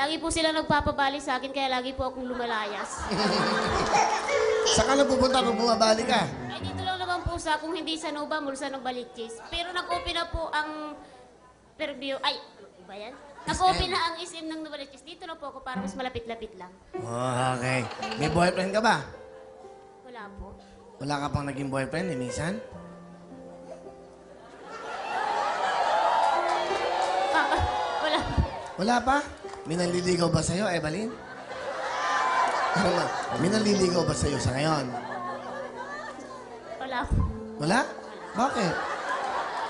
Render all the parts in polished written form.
Lagi po sila nagpapabali sa akin, kaya lagi po akong lumalayas. Saan ka na pupunta pag bumabali ka? Ay, dito lang naman po sa, kung hindi sa Nova, mula sa Novaliches. Pero nag-open na po ang Fairview. Ay, ano ba yan? Nag-open na ang SM ng Novaliches. Dito na po ako para mas malapit-lapit lang. Oh, okay. May boyfriend ka ba? Wala po. Wala ka pang naging boyfriend, minsan? Wala po. Wala pa? May nanliligaw ba sa'yo, Evelyn? Ano ba? May nanliligaw ba sa'yo sa ngayon? Wala po. Wala? Bakit?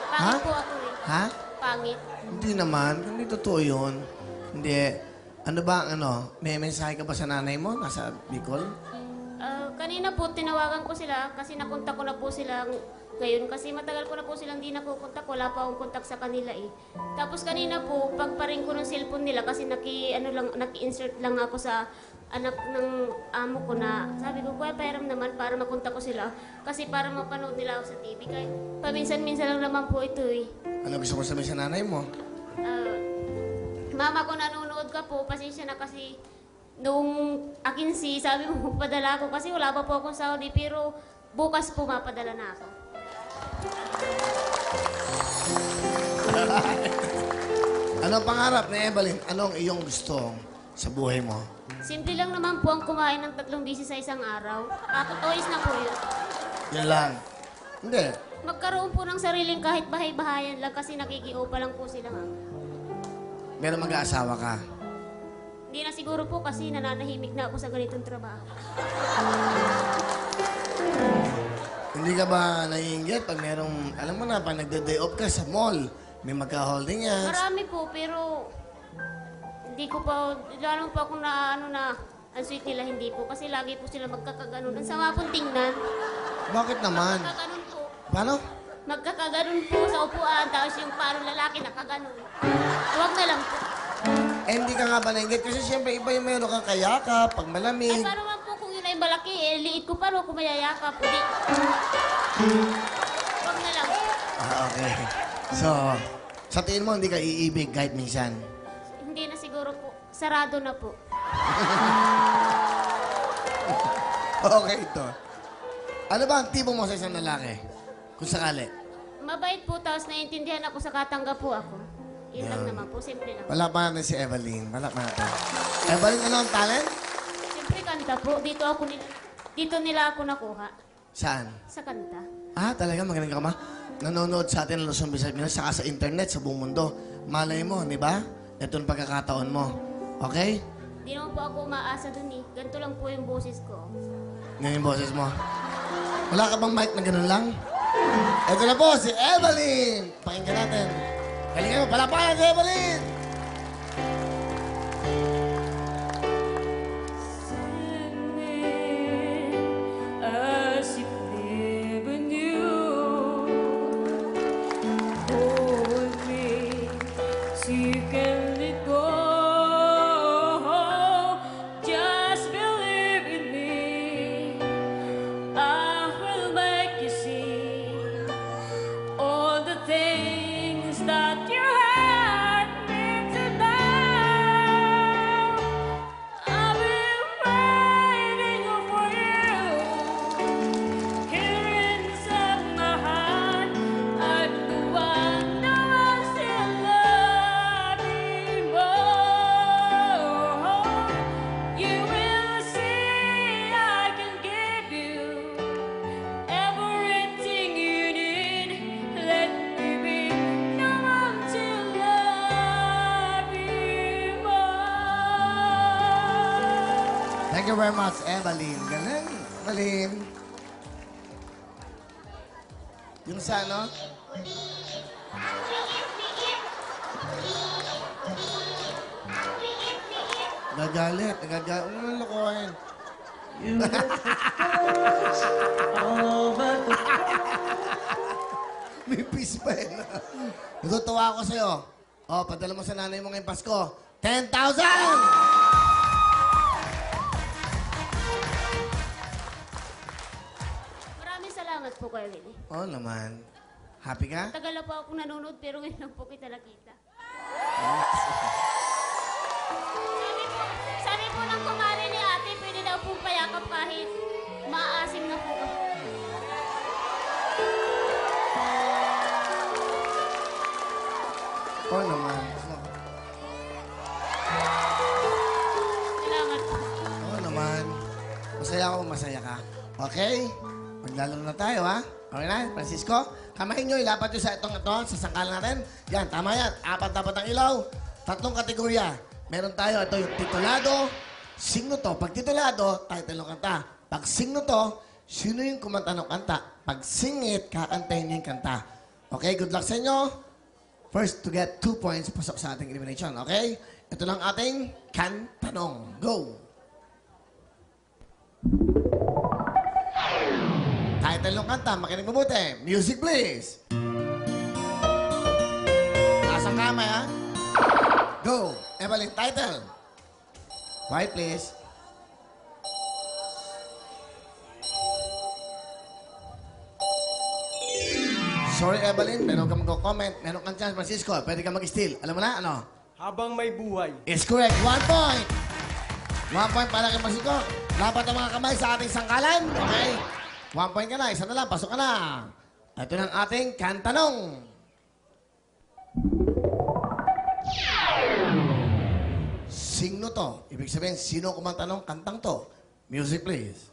Pangit po ako eh. Ha? Pangit. Hindi naman. Hindi totoo yun. Hindi. Ano ba, may mensahe ka ba sa nanay mo? Nasa Bicol? Kanina po, tinawagan ko sila kasi nakontak ko na po sila ngayon. Kasi matagal ko na po silang di nakukontak. Wala pa akong kontak sa kanila eh. Tapos kanina po, pagparing ko ng cellphone nila kasi naki-insert lang ako sa anak ng amo ko na sabi ko, kuya, pairam naman para makontak ko sila. Kasi para mapanood nila ako sa TV. Kaya paminsan-minsan lang naman po ito eh. Ano gusto mo sabihin sa nanay mo? Mama ko, nanonood ka po, pasensya na kasi nung akin sabi mo, padala ko kasi wala pa po akong Saudi, pero bukas po mapadala na ako. Anong pangarap ni Evelyn? Anong iyong gusto sa buhay mo? Simple lang naman po ang kumain ng 3 beses sa isang araw. Toys na po yun. Yan lang. Hindi. Magkaroon po ng sariling kahit bahay-bahayan lang kasi nakikiupa lang po sila, ma'am. Pero mag-aasawa ka. Hindi na siguro po kasi nananahimik na ako sa ganitong trabaho. Hindi ka ba naiinggit pag merong, alam mo na, pag nagde-day off ka sa mall, may magka-holding hands? Marami po, pero hindi ko pa, lalo pa akong ang sweet nila, hindi po. Kasi lagi po sila magkakaganon. Ang sama pong tingnan. Bakit naman? Magkakaganon po. Paano? Magkakaganon po sa upuan, tapos yung parang lalaki nakaganon. Huwag na lang po. Eh, hindi ka nga ba nainggit? Kasi siyempre, iba yung meron kang kayaka, pag malamig. Eh, paano man po kung yun ay malaki, liit ko, paano ako mayayakap? Hindi. Huwag na lang. Okay. So, sa tingin mo, hindi ka iibig kahit minsan? Hindi na siguro po. Sarado na po. Okay, ito. Ano ba ang tipo mo sa isang lalaki? Kung sakali. Mabait po, tapos naiintindihan ako sa katanggap po ako. Yun lang Yan. naman po, simple lang. Wala pa natin si Evelyn. Wala pa natin. Evelyn, ano ang talent? Siyempre kanta po. Dito nila ako nakuha. Saan? Sa kanta. Ah, talaga magaling ka ma? Nanonood sa atin ng Luzon, Visayas, Mindanao, saka sa internet, sa buong mundo. Malay mo, di ba? Ito ang pagkakataon mo. Okay? Di naman po ako umaasa dun eh. Ganito lang po yung boses ko. Yan yung boses mo. Wala ka bang mic na ganun lang? Ito na po, si Evelyn! Pakinggan natin. Galingan mo, palapakan si Evelyn! As if never knew, hold me so you can let go. Just believe in me, I will make you see all the things that you had me to know. I've been waiting for you here inside my heart. I wonder I still love you more. You will see I can give you everything you need. Let me be the one to love you more. Thank you very much, Evelyn. Galing. Evelyn. Yung sa ano? Nagagalit. Nagagalit. Ano nang lokohin? May peace pa eh. Natutuwa ako sa'yo. O, padala mo sa nanay mo ngayong Pasko. 10,000! Maraming salamat po, Kuya Willie. Oo naman. Happy ka? Tagal na po ako nanonood pero ngayon lang po kita nakita. masaya ako, masaya ka. Okay? Maglalaro na tayo, ha? Okay na, Francisco? Kamay nyo, ilapat nyo sa itong ito, sa sangkalan natin. Yan, tama yan. Apat dapat ang ilaw. 3 kategorya. Meron tayo, ito yung titulado, signo to. Pag titulado, title ng kanta. Pag signo to, sino yung kumanta ng kanta? Pag singit, kakantahin nyo yung kanta. Okay, good luck sa inyo. First to get 2 points, pasok sa ating elimination. Okay? Ito lang ating kantanong. Go! Title ng kanta, makinig mabuti. Music, please. Taas ang kamay, ha? Go! Evelyn, title. Quiet, please. Sorry, Evelyn, meron ka mag-comment. Meron kang chance, Francisco. Pwede ka mag-steal. Alam mo na, ano? Habang may buhay. Is correct. 1 point. 1 point para kay Francisco. Dapat ang mga kamay sa ating sangkalan. Okay? 1 point ka na. Isa na lang. Pasok ka na. Ito ng ating kantanong. Sino to? Ibig sabihin, sino kumanta ng kantang to? Music, please.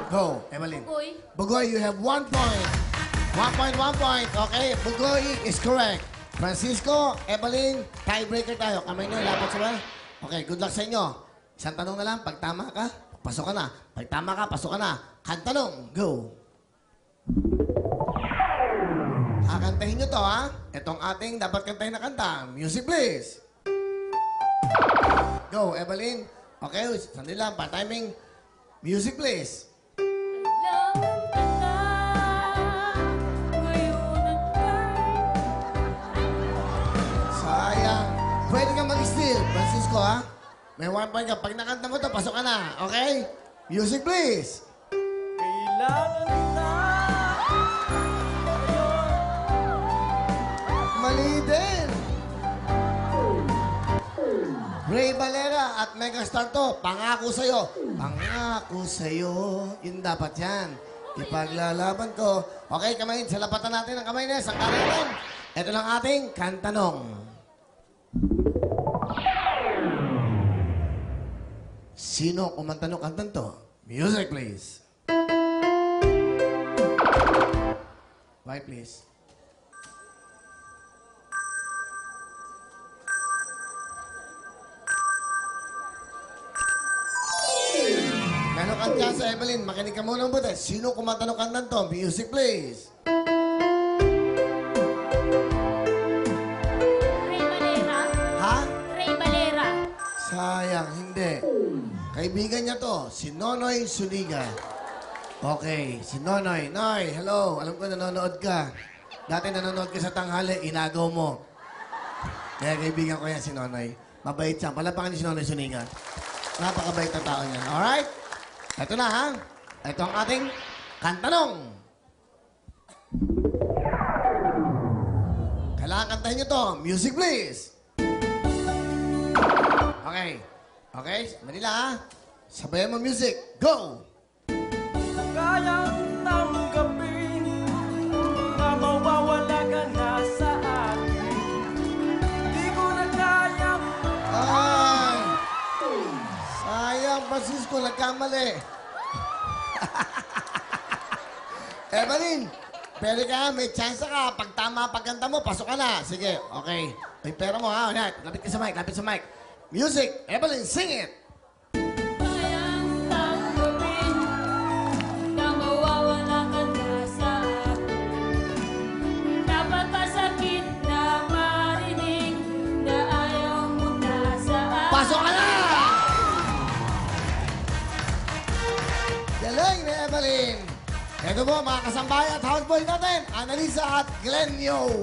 Go, Evelyn. Bugoy. Bugoy, you have 1 point. 1 point, 1 point. Okay, Bugoy is correct. Francisco, Evelyn, tiebreaker tayo. Kamay nyo, lapot sa ba? Okay, good luck sa inyo. Isang tanong na lang. Pag tama ka, pasok ka na. Pag tama ka, pasok ka na. Kantanong, go. Kakantahin nyo to, ha? Itong ating dapat kantahin na kanta. Music, please. Go, Evelyn. Okay, sandali lang. Pa-timing. Music, please. Sayang. Pwede kang mag-steal, Francisco, ha? May 1 point ka. Pag nakanta mo to, pasok ka na. Okay? Music, please. Kailangan kita. Mali din. Ray Valera at Megastar to. Pangako sa'yo. Pangako sa'yo. Yun dapat yan. Ipaglalaban ko. Okay, kamay. Salapatan natin ang kamay na. Sangkalan natin. Ito lang ating kantanong. Sino kumanta ng kantan to? Music, please. Bye, please. Meron kang chance, Evelyn. Makinig ka muna mabuti. Sino kumanta ng kantan to? Music, please. Ray Valera. Ha? Ray Valera. Sayang, hindi. Kaibigan niya to, si Nonoy Suniga. Okay, si Nonoy. Noy, hello. Alam ko nanonood ka. Dati nanonood ka sa tanghali, inagaw mo. Kaya kaibigan ko yan si Nonoy. Mabait siya. Palapakan niyo si Nonoy Suniga. Napakabait na tao niya. Alright? Ito na, ha? Ito ang ating kantanong. Kailangan kantahin niyo to. Music, please. Okay. Okay? Manila, ha? Sabayan mo music. Go! Kayang tanggapin na mawawala ka na sa akin. Di ko na kayang Ay! Sayang, Francisco. Nagkamali. Evelyn, pwede ka. May chance ka. Pag tama pagkanta mo, pasok ka na. Sige, okay. May pera mo, ha? Alright. Lapit ka sa mic. Lapit sa mic. Music. Evelyn, sing it. Kayang tanggapin na mawawala ka na sa akin. Dapat masakit na marinig na ayaw mo na sa akin. Pasok ka na! Galing ni Evelyn. Ito po, mga kasambay at houseboy natin, Annalisa at Glenyo.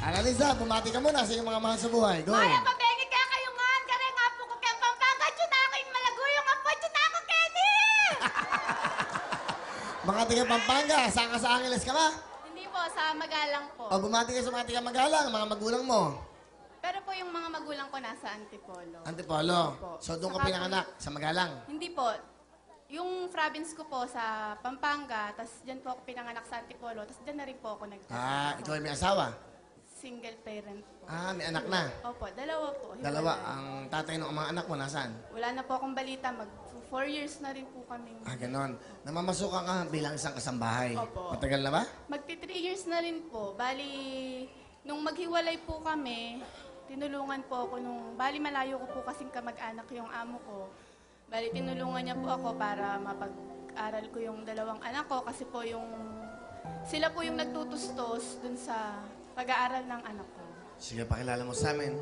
Annalisa, bumati ka muna sa iyong mga mahal sa buhay. Go. Ay, ang pabengi kaya kayo nga. Kaya nga po ko kaya Pampanga. Tsunako yung malaguyong apo. Tsunako, Kenny! Mga tiga Pampanga, saan ka sa Angeles ka ba? Hindi po, sa Magalang po. O bumati ka sa mga tiga Magalang, mga magulang mo. Pero po yung mga magulang ko nasa Antipolo. Antipolo. Opo. So doon ka Saka pinanganak, sa Magalang. Hindi po. Yung province ko po sa Pampanga, tapos dyan po ako pinanganak sa Antipolo, tapos dyan na rin po ako nagtatrabaho. Ikaw ay may asawa. single parent po. May anak na. Opo, dalawa po. Dalawa. hiwalay. Ang tatay ng mga anak mo, nasaan? Wala na po akong balita. 4 years na rin po kami. Ganon. Namamasukan ka bilang isang kasambahay. Opo. Matagal na ba? Magti 3 years na rin po. Bali, nung maghiwalay po kami, tinulungan po ako bali malayo ko po kasing kamag-anak yung amo ko. Bali, tinulungan niya po ako para mapag-aral ko yung dalawang anak ko kasi po sila po yung nagtutustos dun sa pag-aaral ng anak ko. Sige, pakilala mo sa amin.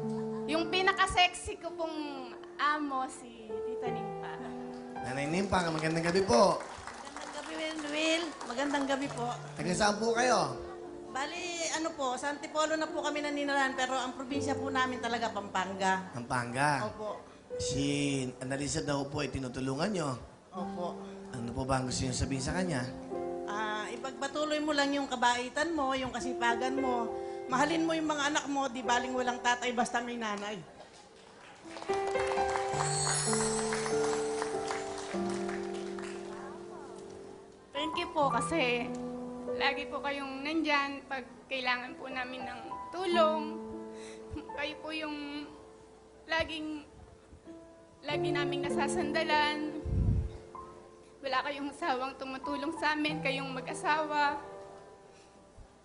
Yung pinaka-sexy ko pong amo, si Tita Nimpa. Nanay Nimpa, magandang gabi po. Magandang gabi, Will. Magandang gabi po. Taga saan po kayo? Bali, sa Antipolo na po kami naninirahan, pero ang probinsya po namin talaga, Pampanga. Pampanga. Opo. Si Annalisa daw po ay tinutulungan nyo. Opo. Ano po ba ang gusto nyo sabihin sa kanya? Ipagpatuloy mo lang yung kabaitan mo, yung kasipagan mo. Mahalin mo yung mga anak mo, di baling walang tatay, basta may nanay. Thank you po kasi lagi po kayong nandyan pag kailangan po namin ng tulong. Kayo po yung lagi naming nasasandalan. Wala kayong sawang tumutulong sa amin, kayong mag-asawa.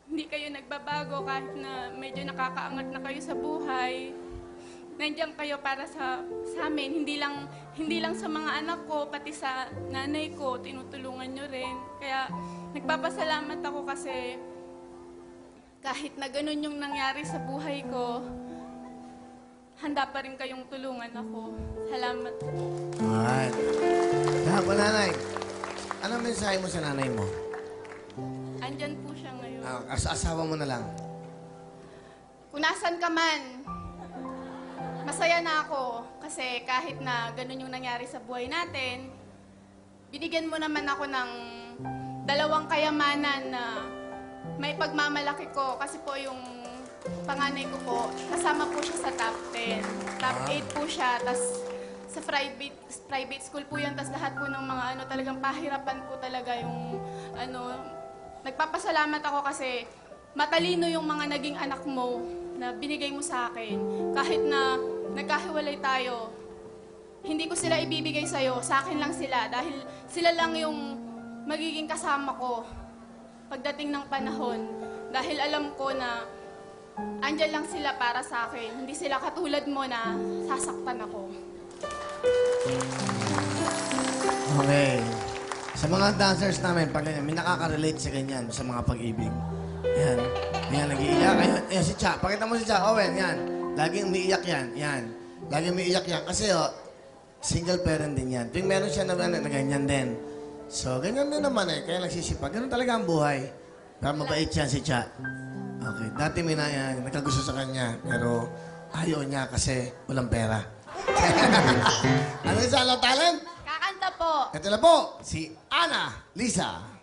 Hindi kayo nagbabago kahit na medyo nakakaangat na kayo sa buhay. Nandiyan kayo para sa amin, hindi lang sa mga anak ko, pati sa nanay ko, tinutulungan nyo rin. Kaya nagpapasalamat ako kasi kahit na ganun yung nangyari sa buhay ko, handa pa rin kayong tulungan ako. Salamat po. Alright. Kaya po, nanay. Anong mensahe mo sa nanay mo? Andyan po siya ngayon. Asawa mo na lang. Kung nasan ka man, masaya na ako kasi kahit na ganun yung nangyari sa buhay natin, binigyan mo naman ako ng 2 kayamanan na may pagmamalaki ko kasi po yung panganay ko po, kasama po siya sa top 10. Top 8 po siya, tas sa private school po yun, tas lahat po ng mga talagang pahirapan po talaga yung nagpapasalamat ako kasi matalino yung mga naging anak mo na binigay mo sa akin. Kahit na nagkahiwalay tayo, hindi ko sila ibibigay sa'yo, sa akin lang sila dahil sila lang yung magiging kasama ko pagdating ng panahon. Dahil alam ko na andyan lang sila para sa akin. Hindi sila katulad mo na sasaktan ako. Okay. Sa mga dancers namin, pag ganyan, may nakaka-relate sa ganyan, sa mga pag-ibig. Yan. Yan, nag-iiyak. Ayan, si Cha. Pakita mo si Cha. Owen, yan. Laging umiiyak yan. Yan. Laging umiiyak yan. Kasi, single parent din yan. Tuwing meron siya na ganyan din. So, ganyan din naman eh. Kaya nagsisipag. Ganun talaga ang buhay. Pero mabait yan si Cha. Okay. Dati may nagkagusto sa kanya. Pero ayaw niya kasi walang pera. Ano yung sa talent? Kakanta po! Ito na po, si Ana Lisa.